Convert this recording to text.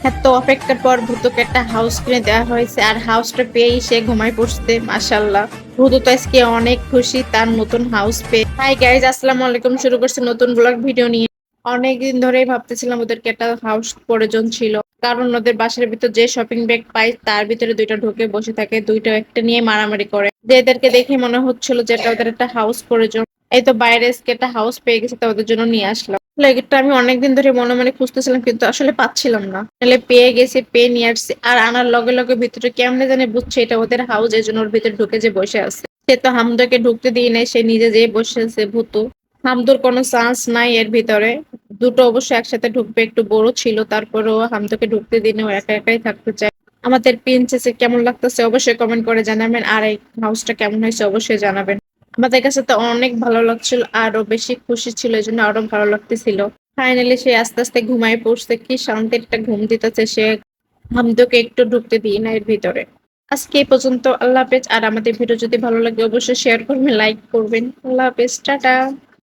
এত অপেক্ষার পর ভূতকে একটা হাউস কিনে দেওয়া হয়েছে আর হাউসটা পেয়েই সে ঘুমায় পড়ছে। মাশাআল্লাহ, ভূত তো আজকে অনেক খুশি তার নতুন হাউস পেয়ে। হাই গাইজ, আসসালামু আলাইকুম। শুরু করছি নতুন ব্লগ ভিডিও নিয়ে। অনেকদিন ধরেই ভাবতেছিলাম ওদেরকে একটা হাউস প্রয়োজন ছিল, কারণ ওদের বাসার ভিতর যে শপিং ব্যাগ পাই তার ভিতরে দুইটা ঢুকে বসে থাকে, দুইটা একটা নিয়ে মারামারি করে। যে এদেরকে দেখে মনে হচ্ছিল যে এটা ওদের একটা হাউস প্রয়োজন। এই তো বাইরে আজকে একটা হাউস পেয়ে গেছে, তো ওদের জন্য নিয়ে আসলাম। এটা আমি অনেকদিন ধরে মনে মনে খুঁজতেছিলাম, কিন্তু আসলে পাচ্ছিলাম না। তাহলে পেয়ে গেছি, পেয়ে নিয়ে আসছি। আর আনার লগে লগে ভিতরে কেমনে জানে বুঝছে এটা ওদের হাউস, এই জন্য ওর ভিতরে ঢুকে যে বসে আছে। সে তো হামদাকে ঢুকতে দিয়ে নেই, সে নিজে যেয়ে বসে আছে ভূতু। হামদুর কোনো চান্স নাই এর ভিতরে। দুটো অবশ্য একসাথে ঢুকবে, একটু বড় ছিল, তারপরেও হামদুকে ঢুকতে দিনে ও একা একাই থাকতে চায়। আমাদের প্রিন্সেসে কেমন লাগতেছে অবশ্যই কমেন্ট করে জানাবেন, আর এই হাউসটা কেমন হয়েছে অবশ্যই জানাবেন। আমাদের কাছে তো অনেক ভালো লাগছিল, আরো বেশি খুশি ছিল, এই জন্য আরো ভালো লাগতেছিল। ফাইনালি সে আস্তে আস্তে ঘুমায় পড়ছে, কি শান্তির একটা ঘুম দিতেছে সে। হামদুকে একটু ঢুকতে দিই না এর ভিতরে। আজকে এই পর্যন্ত, আল্লাহ হাফেজ। আর আমাদের ভিডিও যদি ভালো লাগে অবশ্যই শেয়ার করবেন, লাইক করবেন। আল্লাহ হাফেজ, টাটা।